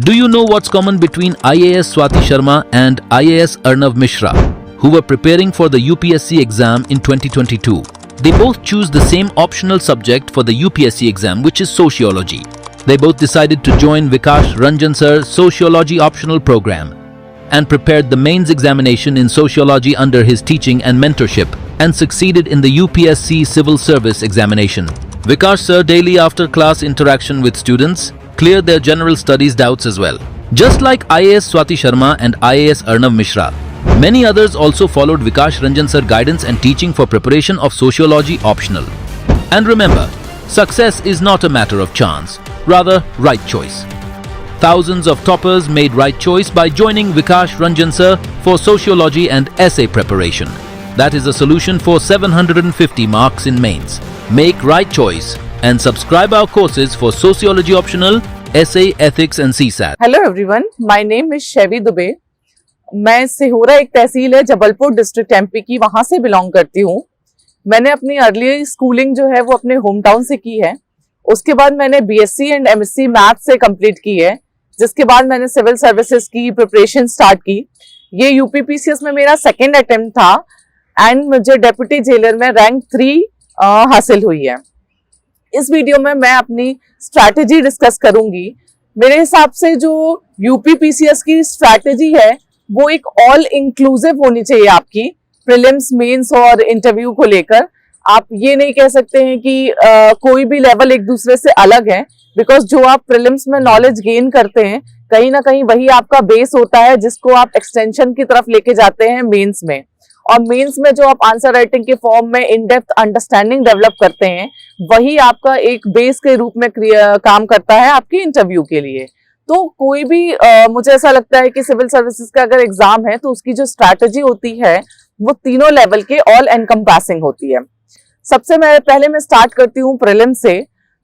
Do you know what's common between IAS Swati Sharma and IAS Arnav Mishra, who were preparing for the UPSC exam in 2022? They both choose the same optional subject for the UPSC exam, which is sociology. They both decided to join Vikash Ranjan Sir's sociology optional program and prepared the mains examination in sociology under his teaching and mentorship and succeeded in the UPSC civil service examination. Vikash Sir daily after class interaction with students cleared their general studies doubts as well. Just like IAS Swati Sharma and IAS Arnav Mishra, many others also followed Vikash Ranjan Sir guidance and teaching for preparation of sociology optional. And remember, success is not a matter of chance, rather right choice. Thousands of toppers made right choice by joining Vikash Ranjan Sir for sociology and essay preparation. That is a solution for 750 marks in mains. Make right choice and subscribe our courses for sociology optional, essay, ethics and CSAT. Hello everyone, my name is Shevi Dubey. मैं सिहोरा एक तहसील है Jabalpur district MP की, वहां से belong करती हूँ। मैंने अपनी अर्ली स्कूलिंग जो है वो अपने होम टाउन से की है। उसके बाद मैंने बीएससी एंड एमएससी मैथ से कंप्लीट की है, जिसके बाद मैंने सिविल सर्विसेज की प्रिपरेशन स्टार्ट की। ये यूपीपीसीएस में मेरा सेकेंड अटेम्प्ट था एंड मुझे डेप्यूटी जेलर में रैंक 3 हासिल हुई है। इस वीडियो में मैं अपनी स्ट्रैटेजी डिस्कस करूंगी। मेरे हिसाब से जो यूपीपीसीएस की स्ट्रैटेजी है वो एक ऑल इंक्लूसिव होनी चाहिए आपकी प्रीलिम्स, मेंस और इंटरव्यू को लेकर। आप ये नहीं कह सकते हैं कि कोई भी लेवल एक दूसरे से अलग है, बिकॉज जो आप प्रीलिम्स में नॉलेज गेन करते हैं कहीं ना कहीं वही आपका बेस होता है जिसको आप एक्सटेंशन की तरफ लेके जाते हैं मेंस में। और मेंस में जो आप आंसर राइटिंग के फॉर्म में इन डेप्थ अंडरस्टैंडिंग डेवलप करते हैं वही आपका एक बेस के रूप में काम करता है आपके इंटरव्यू के लिए। तो कोई भी मुझे ऐसा लगता है कि सिविल सर्विसेज का अगर एग्जाम है तो उसकी जो स्ट्रैटेजी होती है वो तीनों लेवल के ऑल एनकम्पासिंग होती है। सबसे पहले मैं स्टार्ट करती हूँ प्रीलिम्स से।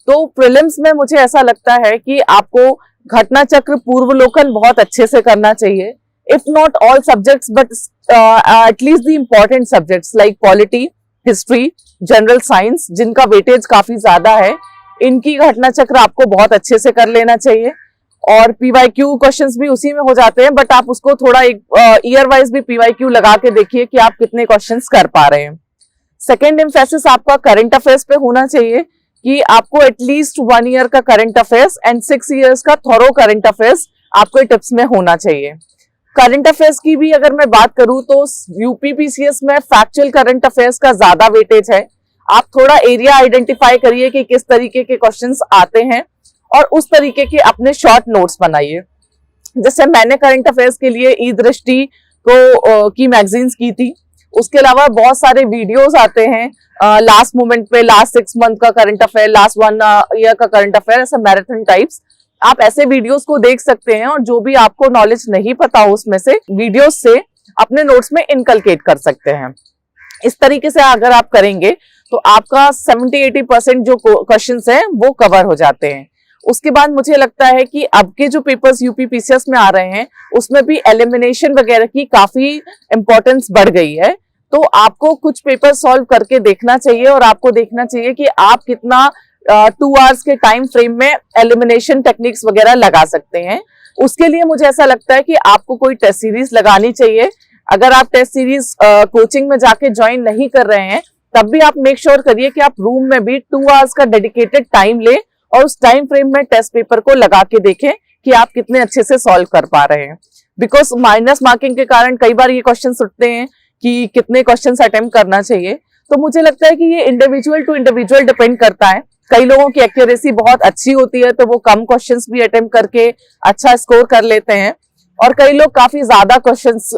तो प्रीलिम्स में मुझे ऐसा लगता है कि आपको घटना चक्र पूर्वलोकन बहुत अच्छे से करना चाहिए। If not all subjects but at least the important subjects like polity, history, general science, जिनका वेटेज काफी ज्यादा है, इनकी घटना चक्र आपको बहुत अच्छे से कर लेना चाहिए। और पीवाईक्यू क्वेश्चंस भी उसी में हो जाते हैं, बट आप उसको थोड़ा एक ईयर वाइज भी पीवाईक्यू लगा के देखिए कि आप कितने क्वेश्चंस कर पा रहे हैं। सेकेंड एम्फेसिस आपका करंट अफेयर्स पे होना चाहिए कि आपको एटलीस्ट 1 ईयर का करंट अफेयर्स एंड 6 इयर्स का थॉरो करंट अफेयर्स आपके टिप्स में होना चाहिए। करंट अफेयर्स की भी अगर मैं बात करूं तो यूपीपीसीएस में फैक्चुअल करंट अफेयर्स का ज्यादा वेटेज है। आप थोड़ा एरिया आइडेंटिफाई करिए कि किस तरीके के क्वेश्चंस आते हैं और उस तरीके के अपने शॉर्ट नोट्स बनाइए। जैसे मैंने करंट अफेयर्स के लिए ई दृष्टि की मैगजीन्स की थी। उसके अलावा बहुत सारे वीडियोस आते हैं लास्ट मोमेंट पे, लास्ट 6 मंथ का करंट अफेयर, लास्ट 1 ईयर का करंट अफेयर, ऐसा मैराथन टाइप्स। आप ऐसे वीडियोस को देख सकते हैं और जो भी आपको नॉलेज नहीं पता हो उसमें से वीडियोस से अपने नोट्स में इनकलकेट कर सकते हैं। इस तरीके से अगर आप करेंगे तो आपका 70-80% जो क्वेश्चंस हैं वो कवर हो जाते हैं। उसके बाद मुझे लगता है कि अब के जो पेपर्स यूपीपीसीएस में आ रहे हैं उसमें भी एलिमिनेशन वगैरह की काफी इंपॉर्टेंस बढ़ गई है। तो आपको कुछ पेपर सॉल्व करके देखना चाहिए और आपको देखना चाहिए कि आप कितना 2 आवर्स के टाइम फ्रेम में एलिमिनेशन टेक्निक्स वगैरह लगा सकते हैं। उसके लिए मुझे ऐसा लगता है कि आपको कोई टेस्ट सीरीज लगानी चाहिए। अगर आप टेस्ट सीरीज कोचिंग में जाके ज्वाइन नहीं कर रहे हैं तब भी आप मेक श्योर करिए कि आप रूम में भी 2 आवर्स का डेडिकेटेड टाइम लें और उस टाइम फ्रेम में टेस्ट पेपर को लगा के देखें कि आप कितने अच्छे से सॉल्व कर पा रहे हैं। बिकॉज माइनस मार्किंग के कारण कई बार ये क्वेश्चन उठते हैं कि कितने क्वेश्चन अटेम्प्ट करना चाहिए। तो मुझे लगता है कि ये इंडिविजुअल टू इंडिविजुअल डिपेंड करता है। कई लोगों की एक्यूरेसी बहुत अच्छी होती है तो वो कम क्वेश्चंस भी अटेम्प्ट करके अच्छा स्कोर कर लेते हैं, और कई लोग काफी ज्यादा क्वेश्चंस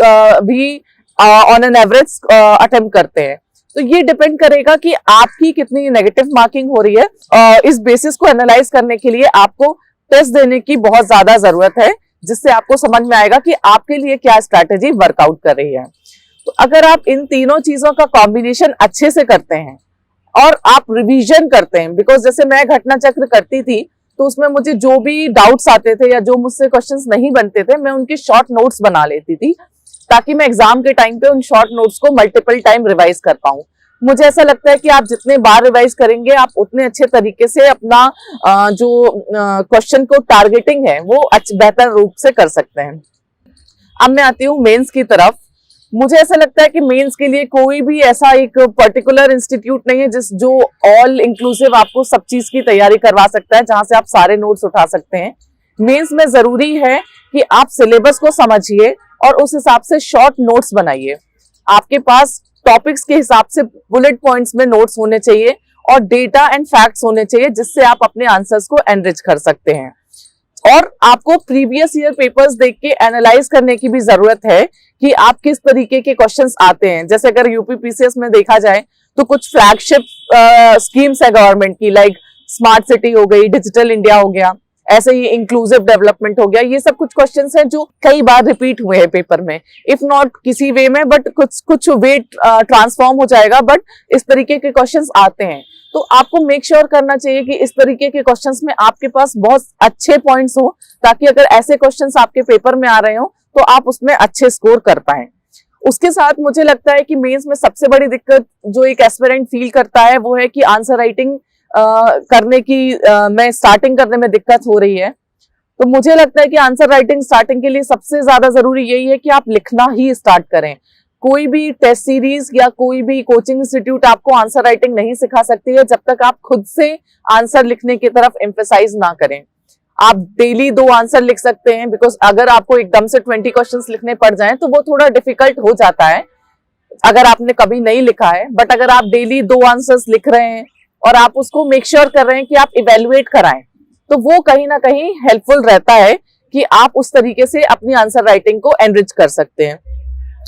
भी ऑन एन एवरेज अटेम्प्ट करते हैं। तो ये डिपेंड करेगा कि आपकी कितनी नेगेटिव मार्किंग हो रही है। इस बेसिस को एनालाइज करने के लिए आपको टेस्ट देने की बहुत ज्यादा जरूरत है, जिससे आपको समझ में आएगा कि आपके लिए क्या स्ट्रैटेजी वर्कआउट कर रही है। तो अगर आप इन तीनों चीजों का कॉम्बिनेशन अच्छे से करते हैं और आप रिवीजन करते हैं, बिकॉज जैसे मैं घटना चक्र करती थी तो उसमें मुझे जो भी डाउट्स आते थे या जो मुझसे क्वेश्चंस नहीं बनते थे मैं उनके शॉर्ट नोट्स बना लेती थी ताकि मैं एग्जाम के टाइम पे उन शॉर्ट नोट्स को मल्टीपल टाइम रिवाइज कर पाऊं। मुझे ऐसा लगता है कि आप जितने बार रिवाइज करेंगे आप उतने अच्छे तरीके से अपना जो क्वेश्चन को टारगेटिंग है वो बेहतर रूप से कर सकते हैं। अब मैं आती हूँ मेंस की तरफ। मुझे ऐसा लगता है कि मेंस के लिए कोई भी ऐसा एक पर्टिकुलर इंस्टीट्यूट नहीं है जो ऑल इंक्लूसिव आपको सब चीज की तैयारी करवा सकता है, जहां से आप सारे नोट्स उठा सकते हैं। मेंस में जरूरी है कि आप सिलेबस को समझिए और उस हिसाब से शॉर्ट नोट्स बनाइए। आपके पास टॉपिक्स के हिसाब से बुलेट पॉइंट्स में नोट्स होने चाहिए और डेटा एंड फैक्ट्स होने चाहिए, जिससे आप अपने आंसर्स को एनरिच कर सकते हैं। और आपको प्रीवियस ईयर पेपर्स देख के एनालाइज करने की भी जरूरत है कि आप किस तरीके के क्वेश्चंस आते हैं। जैसे अगर यूपीपीसीएस में देखा जाए तो कुछ फ्लैगशिप स्कीम्स है गवर्नमेंट की, लाइक स्मार्ट सिटी हो गई, डिजिटल इंडिया हो गया, ऐसे ही इंक्लूसिव डेवलपमेंट हो गया। ये सब कुछ क्वेश्चंस हैं जो कई बार रिपीट हुए हैं पेपर में, इफ नॉट किसी वे में, बट कुछ वे ट्रांसफॉर्म हो जाएगा, बट इस तरीके के क्वेश्चंस आते हैं। तो आपको मेक श्योर करना चाहिए कि इस तरीके के क्वेश्चंस में आपके पास बहुत अच्छे पॉइंट्स हो, ताकि अगर ऐसे क्वेश्चंस आपके पेपर में आ रहे हो तो आप उसमें अच्छे स्कोर कर पाए। उसके साथ मुझे लगता है कि मेंस में सबसे बड़ी दिक्कत जो एक एस्पिरेंट फील करता है वो है कि आंसर राइटिंग करने की में स्टार्टिंग करने में दिक्कत हो रही है। तो मुझे लगता है कि आंसर राइटिंग स्टार्टिंग के लिए सबसे ज्यादा जरूरी यही है कि आप लिखना ही स्टार्ट करें। कोई भी टेस्ट सीरीज या कोई भी कोचिंग इंस्टीट्यूट आपको आंसर राइटिंग नहीं सिखा सकती है जब तक आप खुद से आंसर लिखने की तरफ एम्फेसाइज ना करें। आप डेली 2 आंसर लिख सकते हैं, बिकॉज अगर आपको एकदम से 20 क्वेश्चंस लिखने पड़ जाएं तो वो थोड़ा डिफिकल्ट हो जाता है अगर आपने कभी नहीं लिखा है। बट अगर आप डेली 2 आंसर्स लिख रहे हैं और आप उसको मेक श्योर कर रहे हैं कि आप इवेल्युएट कराएं, तो वो कहीं ना कहीं हेल्पफुल रहता है कि आप उस तरीके से अपनी आंसर राइटिंग को एनरिच कर सकते हैं।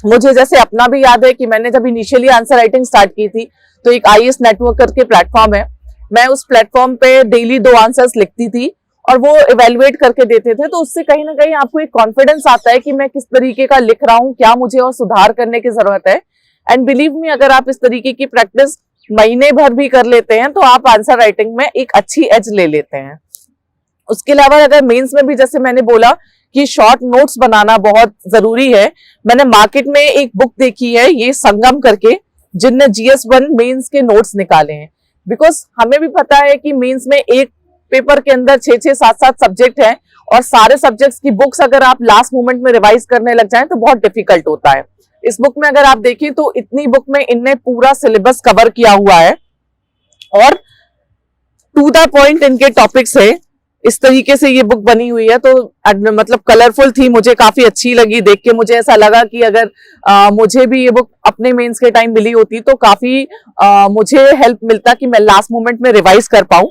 मुझे जैसे अपना भी याद है कि मैंने जब इनिशियली आंसर राइटिंग स्टार्ट की थी तो एक आईएएस नेटवर्क करके प्लेटफॉर्म है, मैं उस प्लेटफॉर्म पे डेली 2 आंसर्स लिखती थी और वो इवेल्युएट करके देते थे। तो उससे कहीं ना कहीं आपको एक कॉन्फिडेंस आता है कि मैं किस तरीके का लिख रहा हूँ, क्या मुझे और सुधार करने की जरूरत है। एंड बिलीव मी, अगर आप इस तरीके की प्रैक्टिस महीने भर भी कर लेते हैं तो आप आंसर राइटिंग में एक अच्छी एज ले लेते हैं। उसके अलावा अगर मेंस में भी जैसे मैंने बोला कि शॉर्ट नोट्स बनाना बहुत जरूरी है, मैंने मार्केट में एक बुक देखी है ये संगम करके, जिनने GS1 मेंस के नोट्स निकाले हैं। बिकॉज हमें भी पता है कि मेंस में एक पेपर के अंदर 6-6, 7-7 सब्जेक्ट हैं और सारे सब्जेक्ट्स की बुक्स अगर आप लास्ट मोमेंट में रिवाइज करने लग जाएं तो बहुत डिफिकल्ट होता है। इस बुक में अगर आप देखें तो इतनी बुक में इनने पूरा सिलेबस कवर किया हुआ है और टू द पॉइंट इनके टॉपिक्स है। इस तरीके से ये बुक बनी हुई है, तो मतलब कलरफुल थी, मुझे काफी अच्छी लगी देख के। मुझे ऐसा लगा कि अगर मुझे भी ये बुक अपने मेंस के टाइम मिली होती तो काफी मुझे हेल्प मिलता कि मैं लास्ट मोमेंट में रिवाइज कर पाऊं।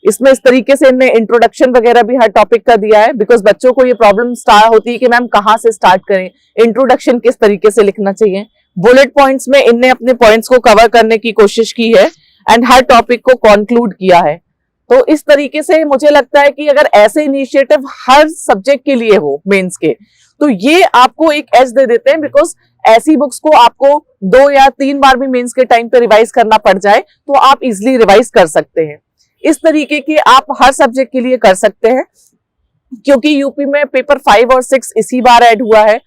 इसमें इस तरीके से इनने इंट्रोडक्शन वगैरह भी हर टॉपिक का दिया है, बिकॉज बच्चों को ये प्रॉब्लम स्टार्ट होती है कि मैम कहाँ से स्टार्ट करें, इंट्रोडक्शन किस तरीके से लिखना चाहिए। बुलेट पॉइंट्स में इनने अपने पॉइंट्स को कवर करने की कोशिश की है एंड हर टॉपिक को कंक्लूड किया है। तो इस तरीके से मुझे लगता है कि अगर ऐसे इनिशिएटिव हर सब्जेक्ट के लिए हो मेंस के, तो ये आपको एक एज दे देते हैं। बिकॉज ऐसी बुक्स को आपको 2 या 3 बार भी मेंस के टाइम पे रिवाइज करना पड़ जाए तो आप इजिली रिवाइज कर सकते हैं। इस तरीके के आप हर सब्जेक्ट के लिए कर सकते हैं। क्योंकि यूपी में पेपर 5 और 6 इसी बार ऐड हुआ है,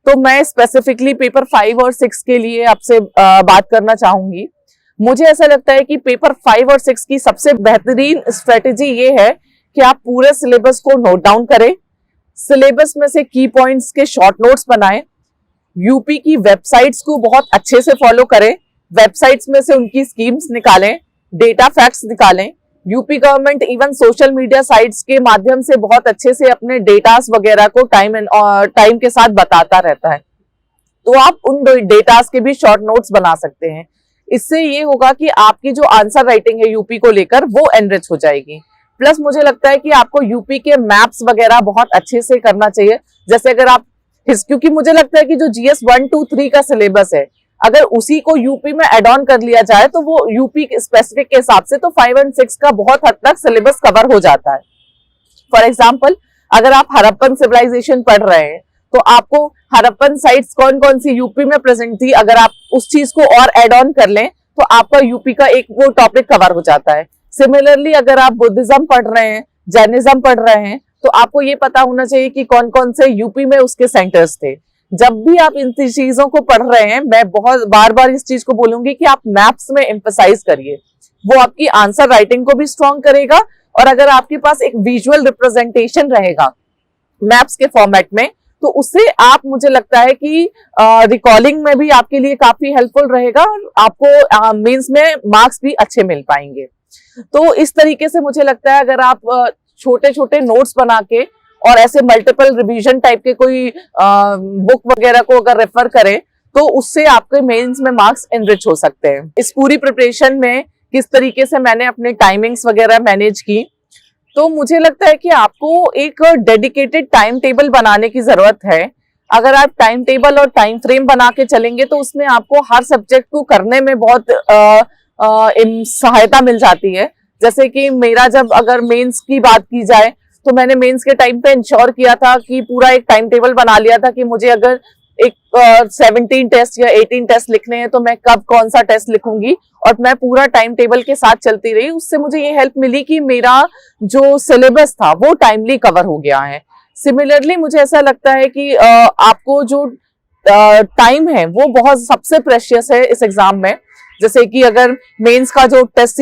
तो मैं स्पेसिफिकली पेपर 5 और 6 के लिए आपसे बात करना चाहूंगी। मुझे ऐसा लगता है कि पेपर 5 और 6 की सबसे बेहतरीन स्ट्रेटेजी ये है कि आप पूरे सिलेबस को नोट डाउन करें, सिलेबस में से की पॉइंट्स के शॉर्ट नोट्स बनाएं, यूपी की वेबसाइट्स को बहुत अच्छे से फॉलो करें, वेबसाइट्स में से उनकी स्कीम्स निकालें, डेटा फैक्ट्स निकालें। UP government even social media sites के माध्यम से बहुत अच्छे से अपने डेटास वगैरह को टाइम के साथ बताता रहता है, तो आप उन डेटास के भी शॉर्ट नोट्स बना सकते हैं। इससे ये होगा कि आपकी जो आंसर राइटिंग है यूपी को लेकर वो एनरिच हो जाएगी। प्लस मुझे लगता है कि आपको यूपी के मैप्स वगैरह बहुत अच्छे से करना चाहिए। जैसे अगर आप क्योंकि मुझे लगता है कि जो GS 1, 2, 3 का सिलेबस है, अगर उसी को यूपी में एड ऑन कर लिया जाए तो वो यूपी स्पेसिफिक के हिसाब से तो 5 और 6 का बहुत हद तक सिलेबस कवर हो जाता है। फॉर एग्जाम्पल, अगर आप हड़प्पन सिविलाइजेशन पढ़ रहे हैं तो आपको हड़प्पन साइट्स कौन कौन सी यूपी में प्रेजेंट थी, अगर आप उस चीज को और एड ऑन कर लें तो आपका यूपी का एक वो टॉपिक कवर हो जाता है। सिमिलरली अगर आप बुद्धिज्म पढ़ रहे हैं, जैनिज्म पढ़ रहे हैं, तो आपको ये पता होना चाहिए कि कौन कौन से यूपी में उसके सेंटर्स थे। जब भी आप इन चीजों को पढ़ रहे हैं, मैं बहुत बार बार इस चीज को बोलूंगी कि आप मैप्स में एम्फसाइज करिए। वो आपकी आंसर राइटिंग को भी स्ट्रॉन्ग करेगा, और अगर आपके पास एक विजुअल रिप्रेजेंटेशन रहेगा मैप्स के फॉर्मेट में, तो उससे आप, मुझे लगता है कि रिकॉलिंग में भी आपके लिए काफी हेल्पफुल रहेगा, और आपको मेंस में मार्क्स भी अच्छे मिल पाएंगे। तो इस तरीके से मुझे लगता है अगर आप छोटे छोटे नोट्स बना के और ऐसे मल्टीपल रिवीजन टाइप के कोई बुक वगैरह को अगर रेफर करें, तो उससे आपके मेंस में मार्क्स एनरिच हो सकते हैं। इस पूरी प्रिपरेशन में किस तरीके से मैंने अपने टाइमिंग्स वगैरह मैनेज की, तो मुझे लगता है कि आपको एक डेडिकेटेड टाइम टेबल बनाने की जरूरत है। अगर आप टाइम टेबल और टाइम फ्रेम बना के चलेंगे, तो उसमें आपको हर सब्जेक्ट को करने में बहुत सहायता मिल जाती है। जैसे कि मेरा, जब अगर मेंस की बात की जाए, तो मैंने मेंस के टाइम पे इंश्योर किया था कि पूरा एक टाइम टेबल बना लिया था कि मुझे अगर एक 17 टेस्ट या 18 टेस्ट लिखने हैं, तो मैं कब कौन सा टेस्ट लिखूंगी, और मैं पूरा टाइम टेबल के साथ चलती रही। उससे मुझे ये हेल्प मिली कि मेरा जो सिलेबस था वो टाइमली कवर हो गया है। सिमिलरली मुझे ऐसा लगता है कि आपको जो टाइम है वो बहुत सबसे प्रेशियस है इस एग्जाम में। जैसे कि अगर मेंस का जो टेस्ट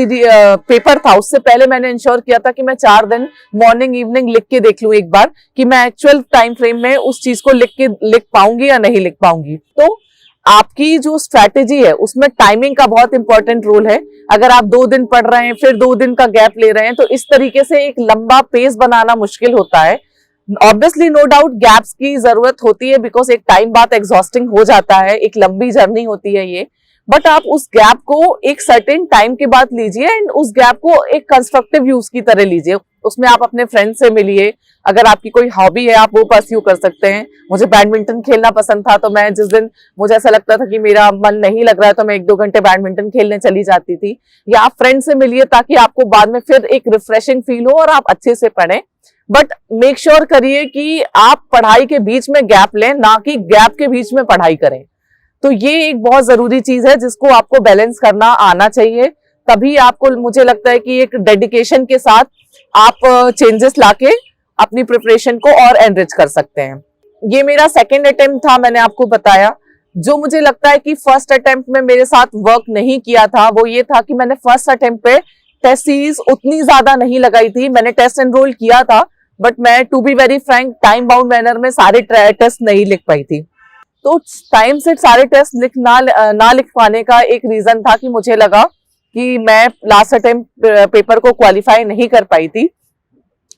पेपर था, उससे पहले मैंने इंश्योर किया था कि मैं 4 दिन मॉर्निंग इवनिंग लिख के देख लूं एक बार कि मैं एक्चुअल टाइम फ्रेम में उस चीज को लिख पाऊंगी या नहीं लिख पाऊंगी। तो आपकी जो स्ट्रैटेजी है उसमें टाइमिंग का बहुत इंपॉर्टेंट रोल है। अगर आप 2 दिन पढ़ रहे हैं फिर 2 दिन का गैप ले रहे हैं, तो इस तरीके से एक लंबा पेस बनाना मुश्किल होता है। ऑब्वियसली नो डाउट गैप्स की जरूरत होती है, बिकॉज एक टाइम बाद एग्जॉस्टिंग हो जाता है, एक लंबी जर्नी होती है ये। बट आप उस गैप को एक सर्टेन टाइम के बाद लीजिए, एंड उस गैप को एक कंस्ट्रक्टिव यूज की तरह लीजिए। उसमें आप अपने फ्रेंड से मिलिए, अगर आपकी कोई हॉबी है आप वो परस्यू कर सकते हैं। मुझे बैडमिंटन खेलना पसंद था, तो मैं जिस दिन मुझे ऐसा लगता था कि मेरा मन नहीं लग रहा है, तो मैं 1-2 घंटे बैडमिंटन खेलने चली जाती थी। या आप फ्रेंड से मिलिए ताकि आपको बाद में फिर एक रिफ्रेशिंग फील हो और आप अच्छे से पढ़ें। बट मेक श्योर करिए कि आप पढ़ाई के बीच में गैप लें, ना कि गैप के बीच में पढ़ाई करें। तो ये एक बहुत जरूरी चीज है जिसको आपको बैलेंस करना आना चाहिए। तभी आपको, मुझे लगता है कि एक डेडिकेशन के साथ आप चेंजेस लाके अपनी प्रिपरेशन को और एनरिच कर सकते हैं। ये मेरा सेकंड अटेम्प्ट था, मैंने आपको बताया। जो मुझे लगता है कि फर्स्ट अटेम्प्ट में मेरे साथ वर्क नहीं किया था, वो ये था कि मैंने फर्स्ट अटेम्प्ट पे टेस्ट सीरीज उतनी ज्यादा नहीं लगाई थी। मैंने टेस्ट एनरोल किया था, बट मैं to be very frank time bound manner में सारे टेस्ट नहीं लिख पाई थी। तो टाइम से सारे टेस्ट ना लिख पाने का एक रीजन था कि मुझे लगा कि मैं लास्ट अटेम्प्ट पेपर को क्वालिफाई नहीं कर पाई थी।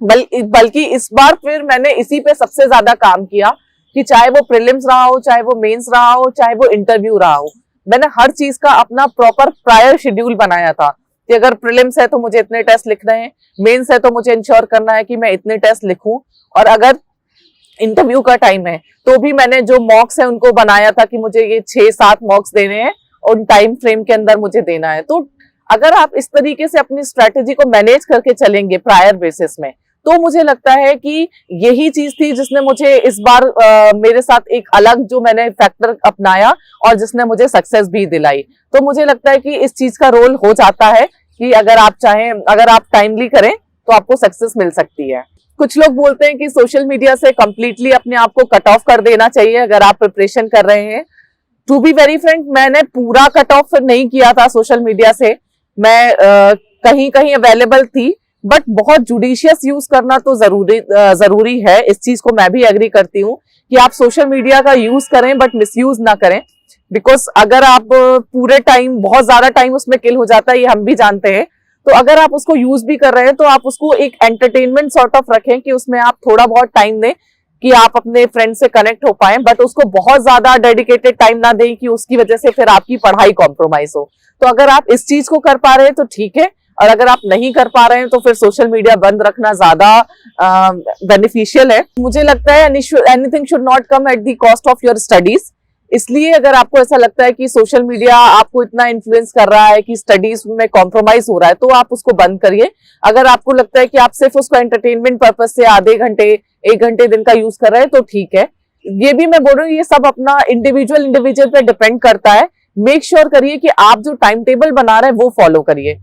बल्कि इस बार फिर मैंने इसी पे सबसे ज्यादा काम किया कि चाहे वो प्रीलिम्स रहा हो, चाहे वो मेंस रहा हो, चाहे वो इंटरव्यू रहा हो, मैंने हर चीज का अपना प्रॉपर प्रायर शेड्यूल बनाया था कि अगर प्रीलिम्स है तो मुझे इतने टेस्ट लिखने हैं, मेंस है तो मुझे इंश्योर करना है कि मैं इतने टेस्ट लिखूं, और अगर इंटरव्यू का टाइम है तो भी मैंने जो मॉक्स है उनको बनाया था कि मुझे ये 6-7 मॉक्स देने हैं और टाइम फ्रेम के अंदर मुझे देना है। तो अगर आप इस तरीके से अपनी स्ट्रैटेजी को मैनेज करके चलेंगे प्रायर बेसिस में, तो मुझे लगता है कि यही चीज थी जिसने मुझे इस बार मेरे साथ एक अलग जो मैंने फैक्टर अपनाया और जिसने मुझे सक्सेस भी दिलाई। तो मुझे लगता है कि इस चीज का रोल हो जाता है कि अगर आप चाहें, अगर आप टाइमली करें तो आपको सक्सेस मिल सकती है। कुछ लोग बोलते हैं कि सोशल मीडिया से कंप्लीटली अपने आप को कट ऑफ कर देना चाहिए अगर आप प्रिपरेशन कर रहे हैं। टू बी वेरी फ्रैंक, मैंने पूरा कट ऑफ नहीं किया था सोशल मीडिया से। मैं कहीं कहीं अवेलेबल थी, बट बहुत जुडिशियस यूज करना तो जरूरी है। इस चीज को मैं भी एग्री करती हूँ कि आप सोशल मीडिया का यूज करें बट मिसयूज ना करें। बिकॉज अगर आप पूरे टाइम, बहुत ज्यादा टाइम उसमें किल हो जाता है, ये हम भी जानते हैं। तो अगर आप उसको यूज भी कर रहे हैं तो आप उसको एक एंटरटेनमेंट सॉर्ट ऑफ रखें कि उसमें आप थोड़ा बहुत टाइम दें कि आप अपने फ्रेंड से कनेक्ट हो पाए, बट उसको बहुत ज्यादा डेडिकेटेड टाइम ना दें कि उसकी वजह से फिर आपकी पढ़ाई कॉम्प्रोमाइज हो। तो अगर आप इस चीज को कर पा रहे हैं तो ठीक है, और अगर आप नहीं कर पा रहे हैं तो फिर सोशल मीडिया बंद रखना ज्यादा बेनिफिशियल है। मुझे लगता है anything should not come at the cost of your studies. इसलिए अगर आपको ऐसा लगता है कि सोशल मीडिया आपको इतना इन्फ्लुएंस कर रहा है कि स्टडीज में कॉम्प्रोमाइज हो रहा है, तो आप उसको बंद करिए। अगर आपको लगता है कि आप सिर्फ उसको एंटरटेनमेंट पर्पज से आधे घंटे 1 घंटे दिन का यूज कर रहे हैं तो ठीक है। ये भी मैं बोल रही हूँ, ये सब अपना इंडिविजुअल पे डिपेंड करता है। मेक श्योर करिए कि आप जो टाइम टेबल बना रहे हैं वो फॉलो करिए।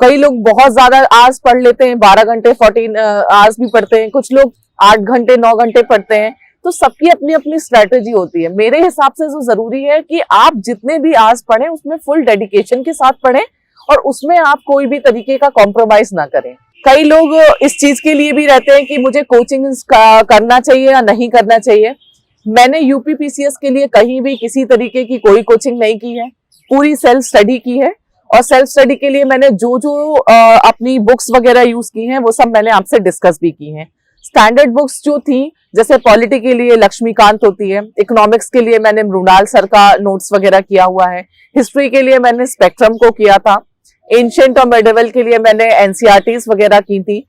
कई लोग बहुत ज्यादा आवर्स पढ़ लेते हैं, 12 घंटे 14 आवर्स भी पढ़ते हैं, कुछ लोग 8 घंटे 9 घंटे पढ़ते हैं। तो सबकी अपनी अपनी स्ट्रेटेजी होती है। मेरे हिसाब से जो जरूरी है कि आप जितने भी आवर्स पढ़ें उसमें फुल डेडिकेशन के साथ पढ़ें और उसमें आप कोई भी तरीके का कॉम्प्रोमाइज ना करें। कई लोग इस चीज के लिए भी रहते हैं कि मुझे कोचिंग करना चाहिए या नहीं करना चाहिए। मैंने यूपीपीसीएस के लिए कहीं भी किसी तरीके की कोई कोचिंग नहीं की है, पूरी सेल्फ स्टडी की है। और सेल्फ स्टडी के लिए मैंने जो अपनी बुक्स वगैरह यूज की हैं वो सब मैंने आपसे डिस्कस भी की हैं। स्टैंडर्ड बुक्स जो थी, जैसे पॉलिटी के लिए लक्ष्मीकांत होती है, इकोनॉमिक्स के लिए मैंने मृणाल सर का नोट्स वगैरह किया हुआ है, हिस्ट्री के लिए मैंने स्पेक्ट्रम को किया था, एंशिएंट और मेडिवल के लिए मैंने एनसीईआरटीज वगैरह की थी।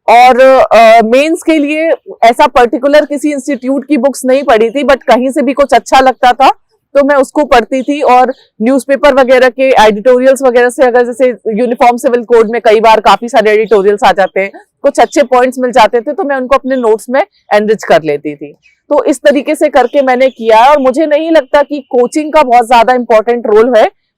और मेंस के लिए ऐसा पर्टिकुलर किसी इंस्टीट्यूट की बुक्स नहीं पढ़ी थी, बट कहीं से भी कुछ अच्छा लगता था तो मैं उसको पढ़ती थी। और न्यूज़पेपर वगैरह के एडिटोरियल्स वगैरह से, अगर जैसे यूनिफॉर्म सिविल कोड में कई बार काफी सारे एडिटोरियल्स आ जाते हैं, कुछ अच्छे पॉइंट्स मिल जाते थे तो मैं उनको अपने नोट्स में एनरिच कर लेती थी। तो इस तरीके से करके मैंने किया है और मुझे नहीं लगता कि कोचिंग का बहुत ज्यादा इंपॉर्टेंट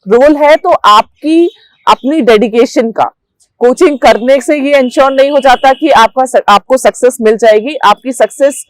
रोल है तो आपकी अपनी डेडिकेशन का। कोचिंग करने से ये इंश्योर नहीं हो जाता कि आपको सक्सेस मिल जाएगी। आपकी सक्सेस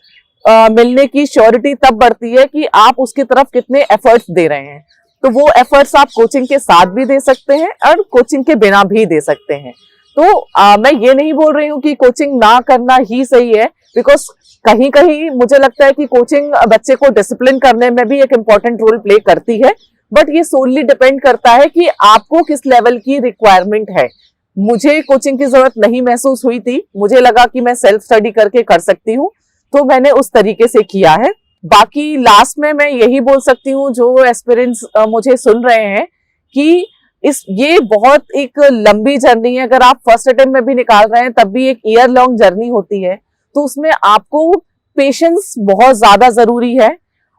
मिलने की श्योरिटी तब बढ़ती है कि आप उसकी तरफ कितने एफर्ट्स दे रहे हैं। तो वो एफर्ट्स आप कोचिंग के साथ भी दे सकते हैं और कोचिंग के बिना भी दे सकते हैं। तो मैं ये नहीं बोल रही हूँ कि कोचिंग ना करना ही सही है, बिकॉज कहीं कहीं मुझे लगता है कि कोचिंग बच्चे को डिसिप्लिन करने में भी एक इम्पॉर्टेंट रोल प्ले करती है। बट ये सोलली डिपेंड करता है कि आपको किस लेवल की रिक्वायरमेंट है। मुझे कोचिंग की जरूरत नहीं महसूस हुई थी, मुझे लगा कि मैं सेल्फ स्टडी करके कर सकती हूँ, तो मैंने उस तरीके से किया है। बाकी लास्ट में मैं यही बोल सकती हूँ जो एस्पिरेंट्स मुझे सुन रहे हैं कि ये बहुत एक लंबी जर्नी है। अगर आप फर्स्ट अटेम्प्ट में भी निकाल रहे हैं तब भी एक ईयर लॉन्ग जर्नी होती है, तो उसमें आपको पेशेंस बहुत ज्यादा जरूरी है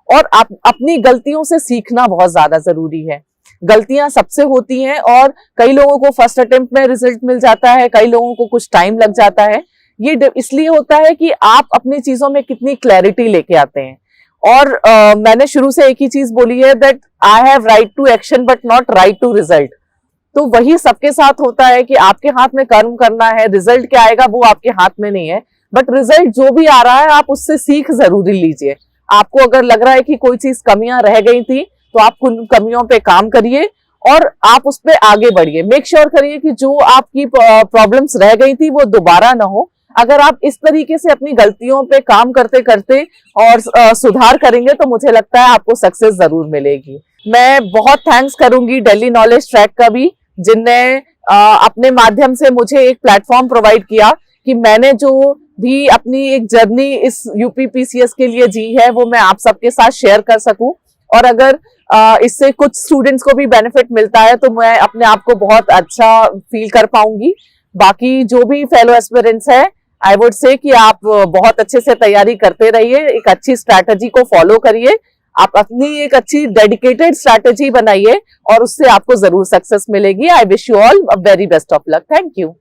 और अपनी गलतियों से सीखना बहुत ज्यादा जरूरी है। गलतियां सबसे होती हैं और कई लोगों को फर्स्ट अटेम्प्ट में रिजल्ट मिल जाता है, कई लोगों को कुछ टाइम लग जाता है। ये इसलिए होता है कि आप अपनी चीजों में कितनी क्लैरिटी लेके आते हैं। और मैंने शुरू से एक ही चीज बोली है, that I have right to action but not right to result. तो वही सबके साथ होता है कि आपके हाथ में कर्म करना है, रिजल्ट क्या आएगा वो आपके हाथ में नहीं है, बट रिजल्ट जो भी आ रहा है आप उससे सीख जरूर लीजिए। आपको अगर लग रहा है कि कोई चीज कमियां रह गई थी तो आप उन कमियों पे काम करिए और आप उस पे आगे बढ़िए। मेक श्योर करिए कि जो आपकी प्रॉब्लम्स रह गई थी वो दोबारा ना हो। अगर आप इस तरीके से अपनी गलतियों पे काम करते करते और सुधार करेंगे तो मुझे लगता है आपको सक्सेस जरूर मिलेगी। मैं बहुत थैंक्स करूंगी दिल्ली नॉलेज ट्रैक का भी, जिनने अपने माध्यम से मुझे एक प्लेटफॉर्म प्रोवाइड किया कि मैंने जो भी अपनी एक जर्नी इस यूपीपीसीएस के लिए जी है वो मैं आप सबके साथ शेयर कर सकूं। और अगर इससे कुछ स्टूडेंट्स को भी बेनिफिट मिलता है तो मैं अपने आप को बहुत अच्छा फील कर पाऊंगी। बाकी जो भी फेलो एस्पिरेंट्स है, आई वुड से कि आप बहुत अच्छे से तैयारी करते रहिए, एक अच्छी स्ट्रैटेजी को फॉलो करिए, आप अपनी एक अच्छी डेडिकेटेड स्ट्रैटेजी बनाइए और उससे आपको जरूर सक्सेस मिलेगी। I wish you all a very best of luck. Thank you.